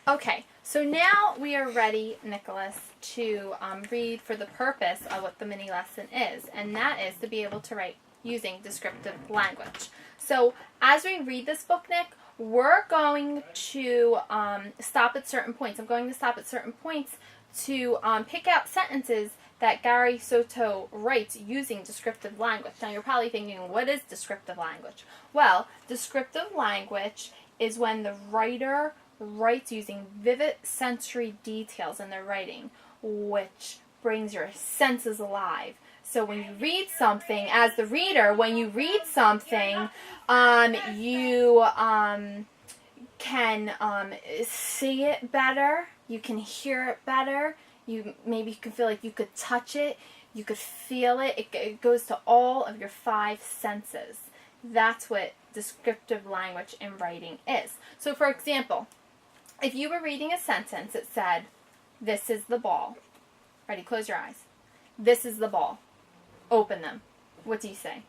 Okay, so now we are ready, Nicholas, to read for the purpose of what the mini lesson is, and that is to be able to write using descriptive language. So as we read this book, Nick, we're going to stop at certain points. I'm going to stop at certain points to pick out sentences that Gary Soto writes using descriptive language. Now you're probably thinking, what is descriptive language? Well, descriptive language is when the writer writes using vivid sensory details in their writing, which brings your senses alive. So when you read something, as the reader, when you read something, you can see it better, you can hear it better, maybe you can feel like you could touch it, you could feel it. It goes to all of your five senses. That's what descriptive language in writing is. So for example, if you were reading a sentence that said, "This is the ball." Ready, close your eyes. "This is the ball." Open them. What do you say?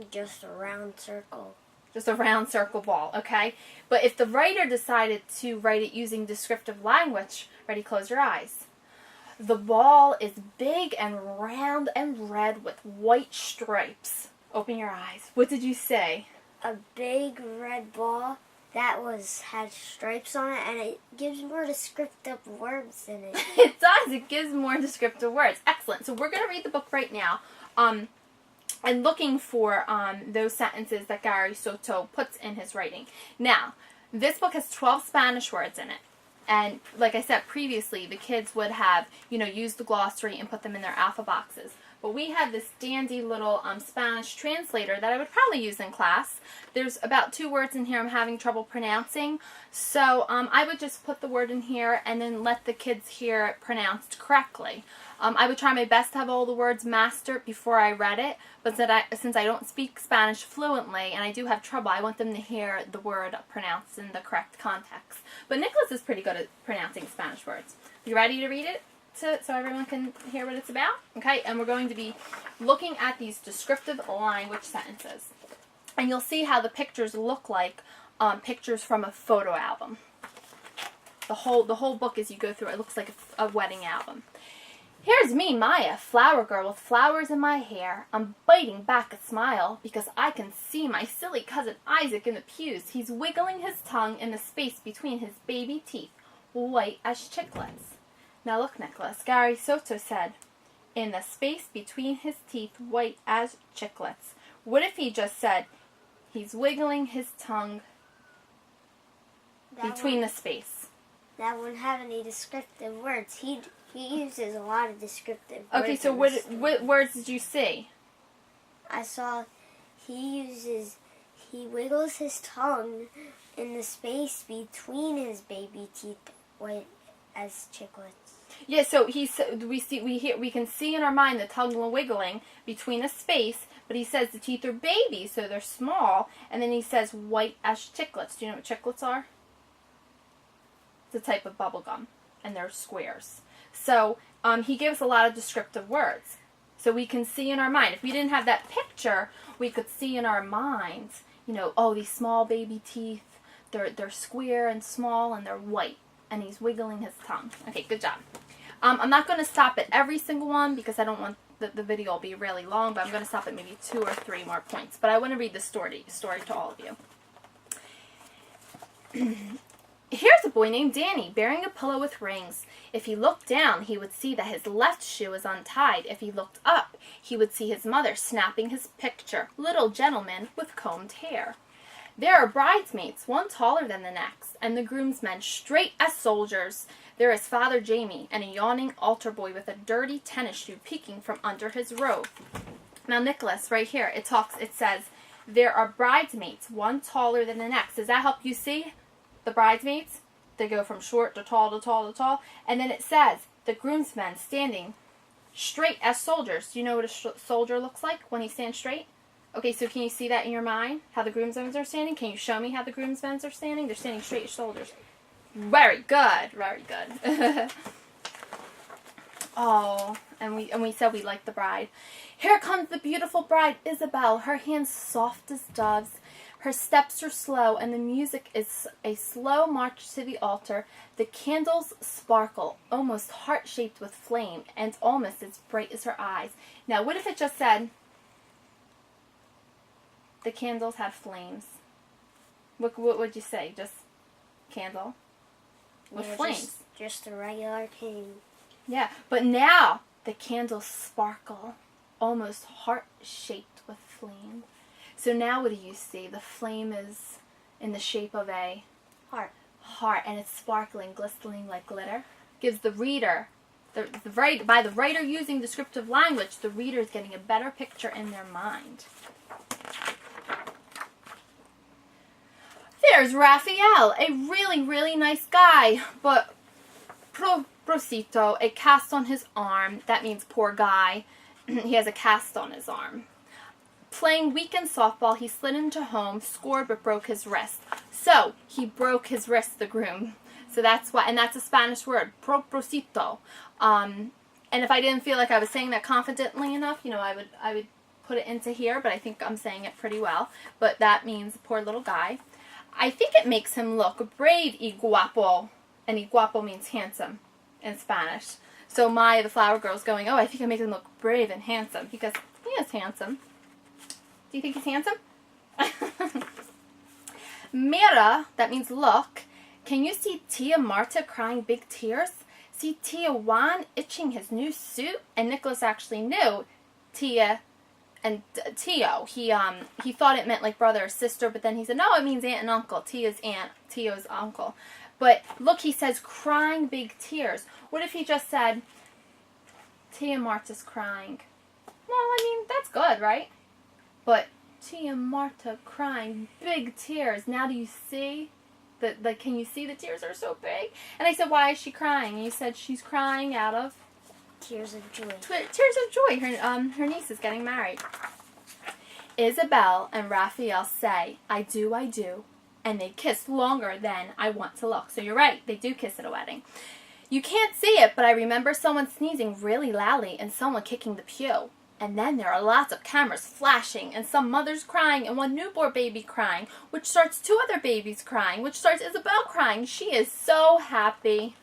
Just a round circle. Just a round circle ball, okay? But if the writer decided to write it using descriptive language, ready, close your eyes. "The ball is big and round and red with white stripes." Open your eyes. What did you say? A big red ball that had stripes on it, and it gives more descriptive words in it. It does. It gives more descriptive words. Excellent. So we're going to read the book right now. And looking for those sentences that Gary Soto puts in his writing. Now, this book has 12 Spanish words in it. And like I said previously, the kids would have, used the glossary and put them in their alpha boxes. But we have this dandy little Spanish translator that I would probably use in class. There's about 2 words in here I'm having trouble pronouncing. So I would just put the word in here and then let the kids hear it pronounced correctly. I would try my best to have all the words mastered before I read it, but since I don't speak Spanish fluently and I do have trouble, I want them to hear the word pronounced in the correct context. But Nicholas is pretty good at pronouncing Spanish words. You ready to read it so everyone can hear what it's about? Okay, and we're going to be looking at these descriptive language sentences. And you'll see how the pictures look like pictures from a photo album. The whole book, as you go through it, looks like a wedding album. "Here's me, Maya, flower girl with flowers in my hair. I'm biting back a smile because I can see my silly cousin Isaac in the pews. He's wiggling his tongue in the space between his baby teeth, white as chiclets." Now look, Nicholas, Gary Soto said, "in the space between his teeth, white as chiclets." What if he just said, "he's wiggling his tongue between the space"? That wouldn't have any descriptive words. He uses a lot of descriptive words. Okay, so what words did you see? I saw he wiggles his tongue in the space between his baby teeth, white as chiclets. Yeah, so we can see in our mind the tongue wiggling between a space, but he says the teeth are baby, so they're small, and then he says white as chiclets. Do you know what chiclets are? It's a type of bubble gum, and they're squares. So he gives a lot of descriptive words. So we can see in our mind. If we didn't have that picture, we could see in our minds, oh, these small baby teeth, they're square and small and they're white. And he's wiggling his tongue. Okay, good job. I'm not going to stop at every single one because I don't want the video to be really long, but I'm going to stop at maybe 2 or 3 more points. But I want to read the story to all of you. "Here's a boy named Danny bearing a pillow with rings. If he looked down, he would see that his left shoe was untied. If he looked up, he would see his mother snapping his picture, little gentleman with combed hair. There are bridesmaids, one taller than the next, and the groomsmen straight as soldiers. There is Father Jamie and a yawning altar boy with a dirty tennis shoe peeking from under his robe." Now, Nicholas, right here, it says, there are bridesmaids, one taller than the next. Does that help you see the bridesmaids? They go from short to tall to tall to tall. And then it says, the groomsmen standing straight as soldiers. Do you know what a soldier looks like when he stands straight? Okay, so can you see that in your mind, how the groomsmen are standing? Can you show me how the groomsmen are standing? They're standing straight as soldiers. Very good, very good. Oh, and we said we liked the bride. "Here comes the beautiful bride, Isabel, her hands soft as doves, Her steps are slow, and the music is a slow march to the altar. The candles sparkle, almost heart-shaped with flame, and almost as bright as her eyes. Now, what if it just said, the candles had flames? What would you say? Just candle with flames. Just a regular king. Yeah, but now the candles sparkle, almost heart-shaped with flame. So now what do you see? The flame is in the shape of a heart, and it's sparkling, glistening like glitter. Gives the reader, by the writer using descriptive language, the reader is getting a better picture in their mind. There's Raphael, a really, really nice guy, but prosito, a cast on his arm. That means poor guy. He has a cast on his arm. Playing weekend softball, he slid into home, scored, but broke his wrist. So, he broke his wrist, the groom. So that's why, and that's a Spanish word, prosito. And if I didn't feel like I was saying that confidently enough, you know, I would put it into here, but I think I'm saying it pretty well. But that means poor little guy. I think it makes him look brave y guapo. And y guapo means handsome in Spanish. So the flower girl's going, oh, I think it makes him look brave and handsome, because he is handsome. Do you think he's handsome? Mira, that means look. Can you see Tia Marta crying big tears? See Tia Juan itching his new suit? And Nicholas actually knew Tia and Tio. He thought it meant like brother or sister, but then he said, no, it means aunt and uncle. Tia's aunt, Tio's uncle. But look, he says crying big tears. What if he just said, Tia Marta's crying? Well, I mean, that's good, right? But Tia Marta crying big tears. Now do you see? Can you see the tears are so big? And I said, why is she crying? And you said she's crying out of tears of joy. Tears of joy. Her niece is getting married. Isabel and Raphael say, I do, and they kiss longer than I want to look. So you're right, they do kiss at a wedding. You can't see it, but I remember someone sneezing really loudly and someone kicking the pew. And then there are lots of cameras flashing, and some mothers crying, and one newborn baby crying, which starts two other babies crying, which starts Isabel crying. She is so happy.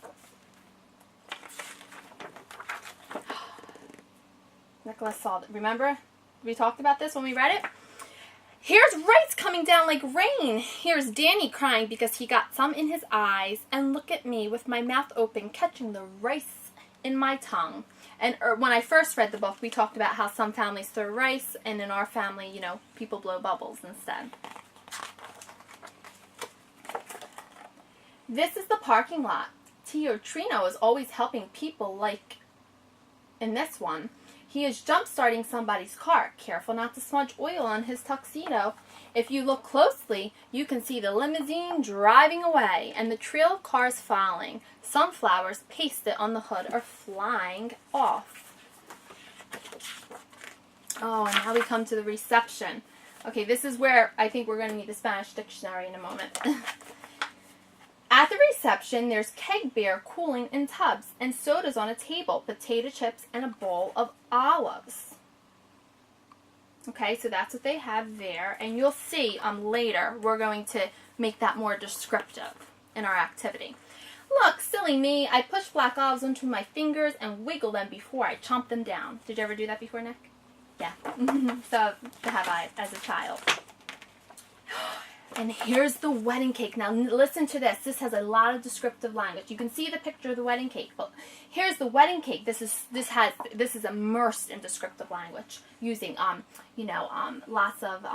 Nicholas saw that. Remember? We talked about this when we read it? Here's rice coming down like rain. Here's Danny crying because he got some in his eyes. And look at me with my mouth open, catching the rice in my tongue. And when I first read the book, we talked about how some families throw rice, and in our family, you know, people blow bubbles instead. This is the parking lot. Tio Trino is always helping people, like in this one. He is jump-starting somebody's car. Careful not to smudge oil on his tuxedo. If you look closely, you can see the limousine driving away and the trail of cars following. Sunflowers pasted on the hood are flying off. Oh, and now we come to the reception. Okay, this is where I think we're going to need the Spanish dictionary in a moment. At the reception, there's keg beer cooling in tubs and sodas on a table, potato chips, and a bowl of olives. Okay, so that's what they have there. And you'll see later we're going to make that more descriptive in our activity. Look, silly me, I push black olives onto my fingers and wiggle them before I chomp them down. Did you ever do that before, Nick? Yeah. So have I as a child. And here's the wedding cake. Now listen to this. This has a lot of descriptive language. You can see the picture of the wedding cake, but here's the wedding cake. This is immersed in descriptive language using lots of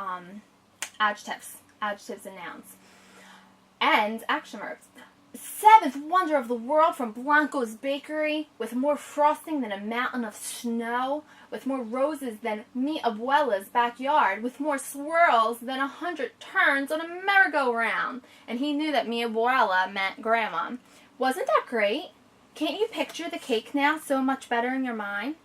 adjectives and nouns and action verbs. Seventh wonder of the world from Blanco's Bakery, with more frosting than a mountain of snow, with more roses than mi abuela's backyard, with more swirls than 100 turns on a merry-go-round. And he knew that mi abuela meant grandma. Wasn't that great? Can't you picture the cake now so much better in your mind?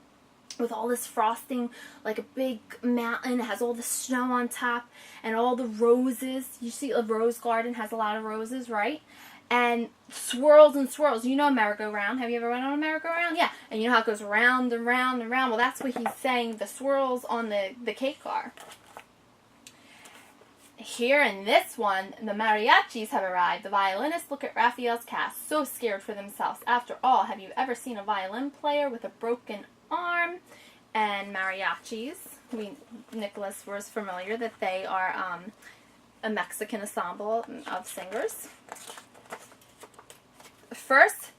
With all this frosting, like a big mountain, it has all the snow on top, and all the roses. You see a rose garden has a lot of roses, right? And swirls and swirls. You know a merry-go-round. Have you ever went on a merry-go-round? Yeah. And you know how it goes round and round and round? Well, that's what he's saying, the swirls on the cake are. here in this one, the mariachis have arrived. The violinists look at Raphael's cast, so scared for themselves. After all, have you ever seen a violin player with a broken arm? And mariachis, Nicholas was familiar that they are a Mexican ensemble of singers. First,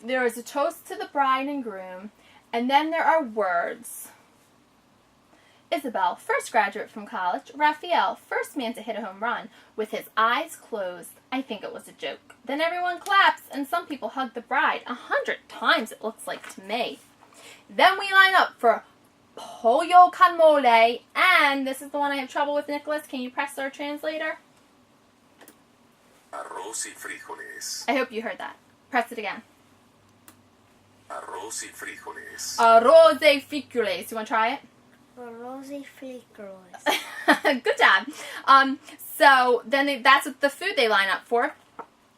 there is a toast to the bride and groom, and then there are words. Isabel, first graduate from college. Raphael, first man to hit a home run. With his eyes closed, I think it was a joke. Then everyone claps, and some people hug the bride. 100 times it looks like to me. Then we line up for pollo con mole, and this is the one I have trouble with, Nicholas. Can you press our translator? Arroz y frijoles. I hope you heard that. Press it again. Arroz y frijoles. Arroz y frijoles. You want to try it? Arroz y frijoles. Good job. So then that's the food they line up for.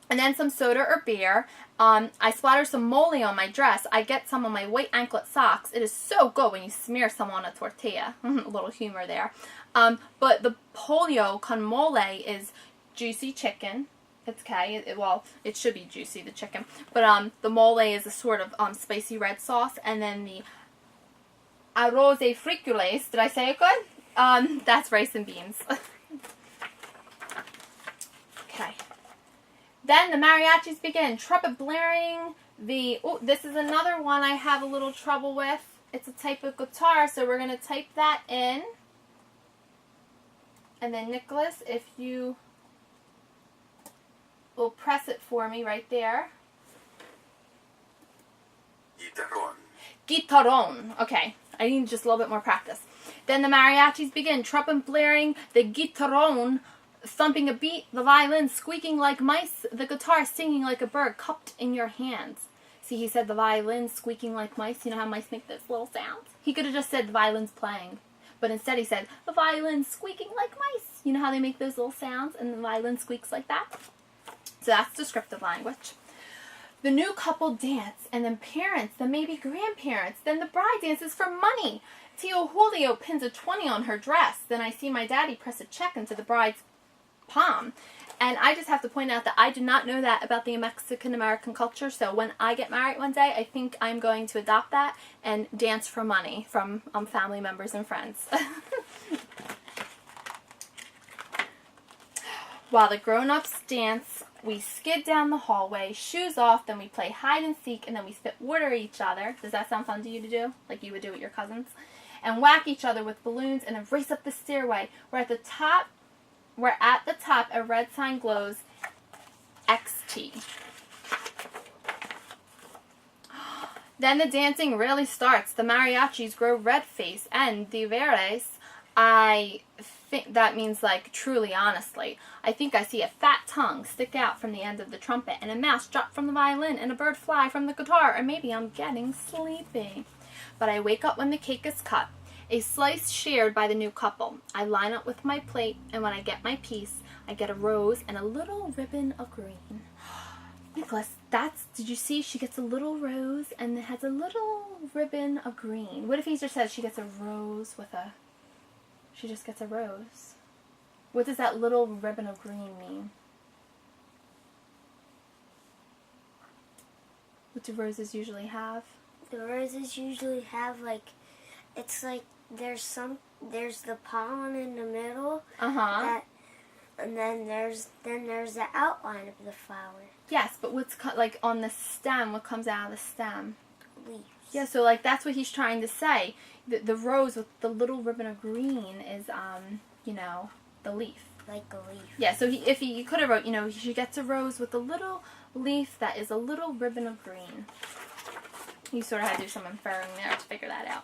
And then some soda or beer. I splatter some mole on my dress. I get some on my white anklet socks. It is so good when you smear some on a tortilla. A little humor there. But the pollo con mole is juicy chicken. It's okay. It should be juicy, the chicken. But the mole is a sort of spicy red sauce. And then the arroz y frijoles, did I say it good? That's rice and beans. Okay. Then the mariachis begin. Trumpet blaring. This is another one I have a little trouble with. It's a type of guitar, so we're going to type that in. And then Nicholas, if you will press it for me right there. Guitarrón. Guitarrón. Okay. I need just a little bit more practice. Then the mariachis begin. Trumpet blaring. The guitarrón thumping a beat, the violin squeaking like mice, the guitar singing like a bird cupped in your hands. See, he said the violin squeaking like mice. You know how mice make those little sounds? He could have just said the violin's playing. But instead he said the violin squeaking like mice. You know how they make those little sounds and the violin squeaks like that? So that's descriptive language. The new couple dance, and then parents, then maybe grandparents, then the bride dances for money. Tio Julio pins a 20 on her dress. Then I see my daddy press a check into the bride's palm. And I just have to point out that I did not know that about the Mexican-American culture, so when I get married one day, I think I'm going to adopt that and dance for money from family members and friends. While the grown-ups dance, we skid down the hallway, shoes off, then we play hide and seek, and then we spit water at each other. Does that sound fun to you to do? Like you would do with your cousins? And whack each other with balloons and then race up the stairway. We're at the top, a red sign glows, XT. Then the dancing really starts. The mariachis grow red-faced, and de veras, I think that means like truly, honestly. I think I see a fat tongue stick out from the end of the trumpet, and a mouse drop from the violin, and a bird fly from the guitar, or maybe I'm getting sleepy. But I wake up when the cake is cut. A slice shared by the new couple. I line up with my plate, and when I get my piece, I get a rose and a little ribbon of green. Nicholas, did you see she gets a little rose and it has a little ribbon of green? What if he just says she gets a rose she just gets a rose? What does that little ribbon of green mean? What do roses usually have? The roses usually have it's like there's the pollen in the middle. And then there's the outline of the flower. Yes, but what's like on the stem? What comes out of the stem? Leaves. Yeah, so like that's what he's trying to say. The rose with the little ribbon of green is the leaf. Like a leaf. Yeah, so he could have wrote, she gets a rose with a little leaf that is a little ribbon of green. You sort of had to do some inferring there to figure that out.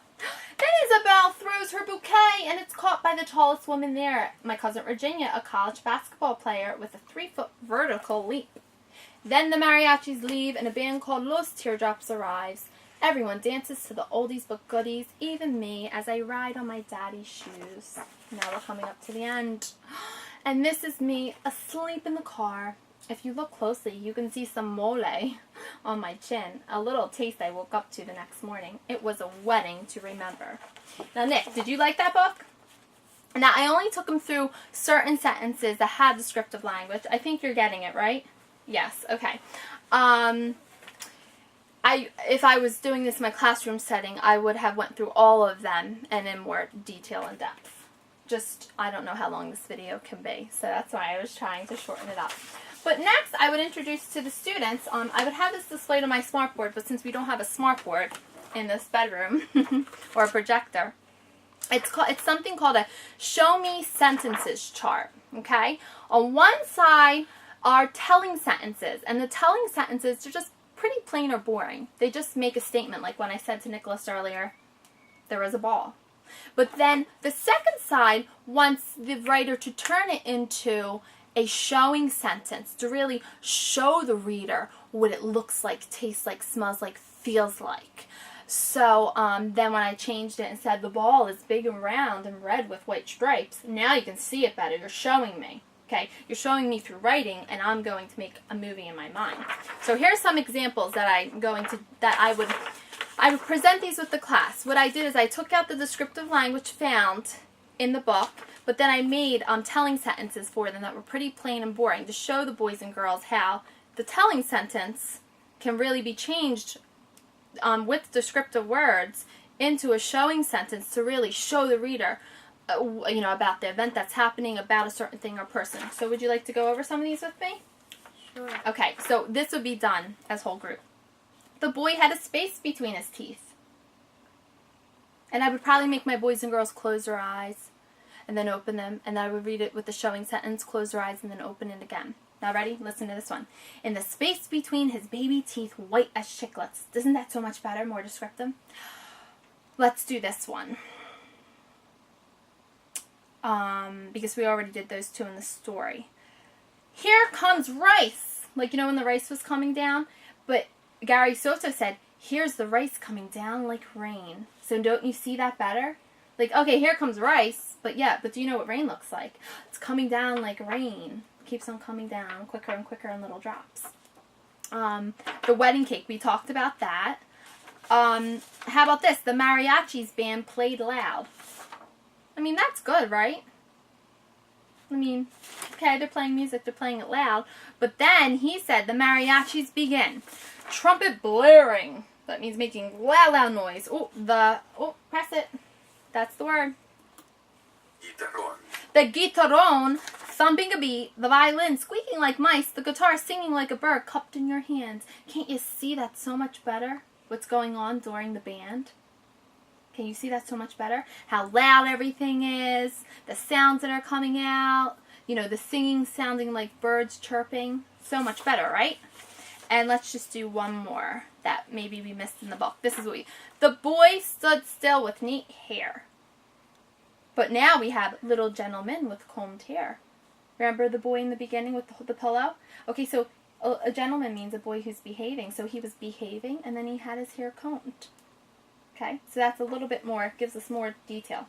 Then Isabel throws her bouquet, and it's caught by the tallest woman there, my cousin Virginia, a college basketball player with a 3-foot vertical leap. Then the mariachis leave, and a band called Los Teardrops arrives. Everyone dances to the oldies but goodies, even me, as I ride on my daddy's shoes. Now we're coming up to the end. And this is me asleep in the car. If you look closely, you can see some mole on my chin. A little taste I woke up to the next morning. It was a wedding to remember. Now, Nick, did you like that book? Now, I only took them through certain sentences that had descriptive language. I think you're getting it, right? Yes, okay. If I was doing this in my classroom setting, I would have went through all of them and in more detail and depth. Just, I don't know how long this video can be, so that's why I was trying to shorten it up. But next, I would introduce to the students, I would have this displayed on my smartboard, but since we don't have a smartboard in this bedroom, or a projector, it's something called a show me sentences chart, okay? On one side are telling sentences, and the telling sentences are just pretty plain or boring. They just make a statement, like when I said to Nicholas earlier, there was a ball. But then the second side wants the writer to turn it into a showing sentence, to really show the reader what it looks like, tastes like, smells like, feels like. So then when I changed it and said the ball is big and round and red with white stripes, now you can see it better. You're showing me. Okay, you're showing me through writing, and I'm going to make a movie in my mind. So here's some examples that I would present these with the class. What I did is I took out the descriptive language found in the book, but then I made telling sentences for them that were pretty plain and boring to show the boys and girls how the telling sentence can really be changed with descriptive words into a showing sentence to really show the reader about the event that's happening, about a certain thing or person. So would you like to go over some of these with me? Sure. Okay, so this would be done as whole group. The boy had a space between his teeth. And I would probably make my boys and girls close their eyes and then open them, and I would read it with the showing sentence, close their eyes, and then open it again. Now ready? Listen to this one. In the space between his baby teeth, white as chiclets. Isn't that so much better, more descriptive? Let's do this one. Because we already did those two in the story. Here comes rice. Like, when the rice was coming down. But Gary Soto said, here's the rice coming down like rain. So don't you see that better? Like, okay, here comes rice. But do you know what rain looks like? It's coming down like rain. Keeps on coming down quicker and quicker in little drops. The wedding cake, we talked about that. How about this? The mariachi's band played loud. I mean, that's good, right? I mean, okay, they're playing music, they're playing it loud. But then he said the mariachis begin. Trumpet blaring. That means making loud noise. Press it. That's the word. Guitarrón. The guitarrón, thumping a beat, the violin squeaking like mice, the guitar singing like a bird cupped in your hands. Can't you see that so much better? What's going on during the band? Can you see that so much better? How loud everything is, the sounds that are coming out, the singing sounding like birds chirping. So much better, right? And let's just do one more that maybe we missed in the book. This is the boy stood still with neat hair. But now we have little gentleman with combed hair. Remember the boy in the beginning with the pillow? Okay, so a gentleman means a boy who's behaving. So he was behaving, and then he had his hair combed. Okay, so that's a little bit more, gives us more detail.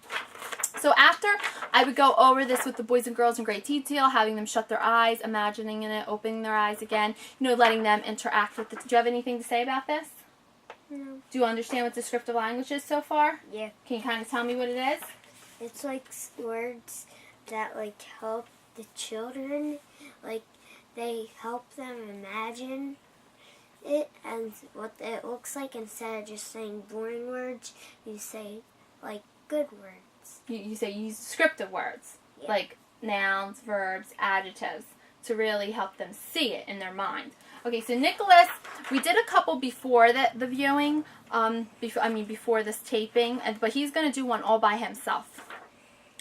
So after I would go over this with the boys and girls in great detail, having them shut their eyes, imagining it, opening their eyes again, letting them interact with it. Do you have anything to say about this? No. Do you understand what descriptive language is so far? Yeah. Can you kind of tell me what it is? It's like words that help the children, they help them imagine it and what it looks like. Instead of just saying boring words, you say good words. You say use descriptive words, like nouns, verbs, adjectives, to really help them see it in their mind. Okay, so Nicholas, we did a couple before the viewing, before this taping, but he's going to do one all by himself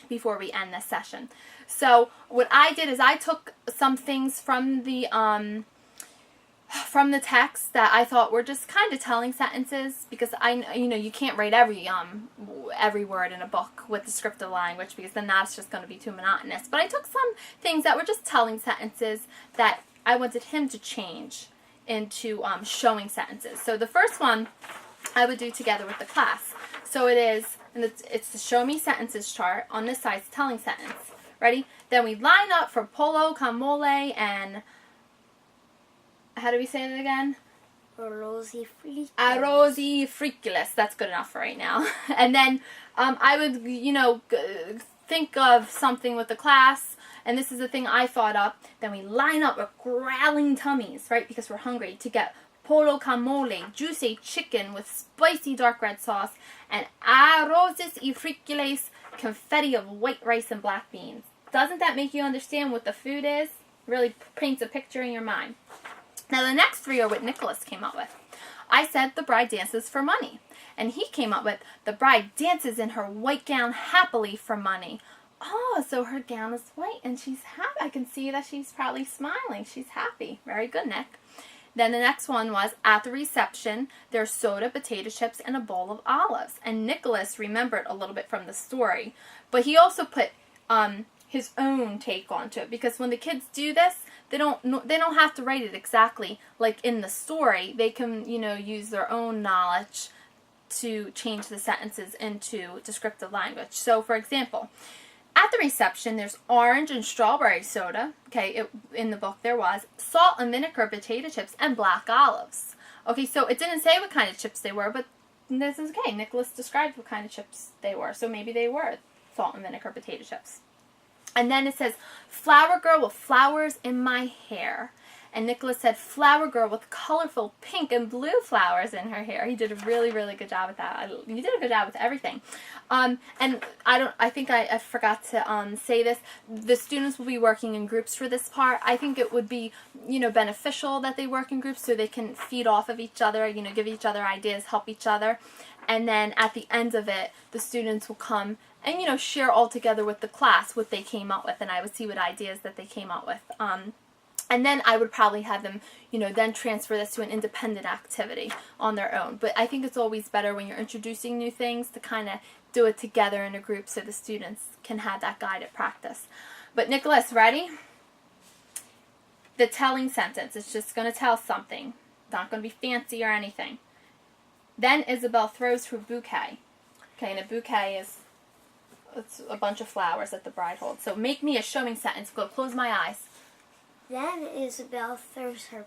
before we end this session. So what I did is I took some things from the text that I thought were just kind of telling sentences, because you can't write every word in a book with descriptive language, because then that's just going to be too monotonous. But I took some things that were just telling sentences that I wanted him to change into showing sentences. So the first one I would do together with the class. So it's the show me sentences chart. On this side, it's telling sentence. Ready? Then we line up for polo con mole and, how do we say it again? Arrozi frijoles. Arrozi frijoles. That's good enough for right now. And then I would, think of something with the class, and this is the thing I thought up, then we line up with growling tummies, right, because we're hungry, to get polo camole, juicy chicken with spicy dark red sauce, and arroces y frijoles, confetti of white rice and black beans. Doesn't that make you understand what the food is? Really paints a picture in your mind. Now the next three are what Nicholas came up with. I said the bride dances for money. And he came up with the bride dances in her white gown happily for money. Oh, so her gown is white and she's happy. I can see that she's probably smiling. She's happy. Very good, Nick. Then the next one was, at the reception, there's soda, potato chips, and a bowl of olives. And Nicholas remembered a little bit from the story. But he also put his own take onto it. Because when the kids do this, they don't have to write it exactly like in the story. They can, use their own knowledge to change the sentences into descriptive language. So, for example, at the reception, there's orange and strawberry soda. Okay, in the book there was salt and vinegar potato chips and black olives. Okay, so it didn't say what kind of chips they were, but this is okay. Nicholas described what kind of chips they were, so maybe they were salt and vinegar potato chips. And then it says, flower girl with flowers in my hair. And Nicholas said, flower girl with colorful pink and blue flowers in her hair. He did a really, really good job with that. You did a good job with everything. And I think I forgot to say this. The students will be working in groups for this part. I think it would be, beneficial that they work in groups so they can feed off of each other, give each other ideas, help each other. And then at the end of it, the students will come and, share all together with the class what they came up with. And I would see what ideas that they came up with. And then I would probably have them, then transfer this to an independent activity on their own. But I think it's always better when you're introducing new things to kind of do it together in a group so the students can have that guided practice. But Nicholas, ready? The telling sentence. It's just going to tell something. Not going to be fancy or anything. Then Isabel throws her bouquet. Okay, and a bouquet it's a bunch of flowers that the bride holds. So make me a showing sentence. Go close my eyes. Then Isabel throws her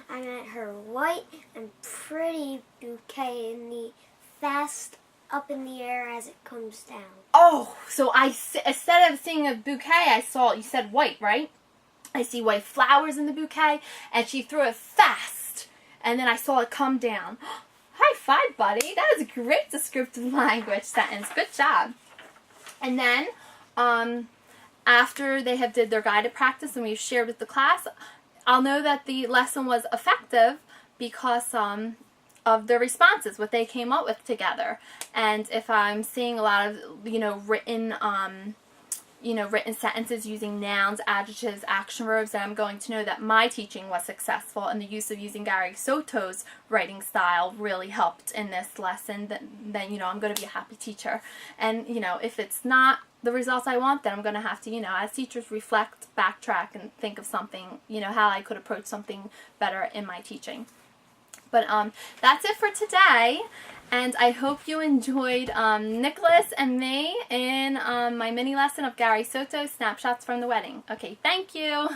her white and pretty bouquet fast up in the air as it comes down. Oh, so instead of seeing a bouquet, I saw, you said white, right? I see white flowers in the bouquet, and she threw it fast, and then I saw it come down. High five, buddy. That is a great descriptive language sentence. Good job. And then, after they have did their guided practice and we've shared with the class, I'll know that the lesson was effective because of the responses, what they came up with together. And if I'm seeing a lot of, written sentences using nouns, adjectives, action verbs, then I'm going to know that my teaching was successful and the use of using Gary Soto's writing style really helped in this lesson. Then I'm going to be a happy teacher. And, if it's not the results I want, then I'm going to have to, as teachers, reflect, backtrack, and think of something, how I could approach something better in my teaching. But that's it for today, and I hope you enjoyed Nicholas and me in my mini lesson of Gary Soto's Snapshots from the Wedding. Okay, thank you!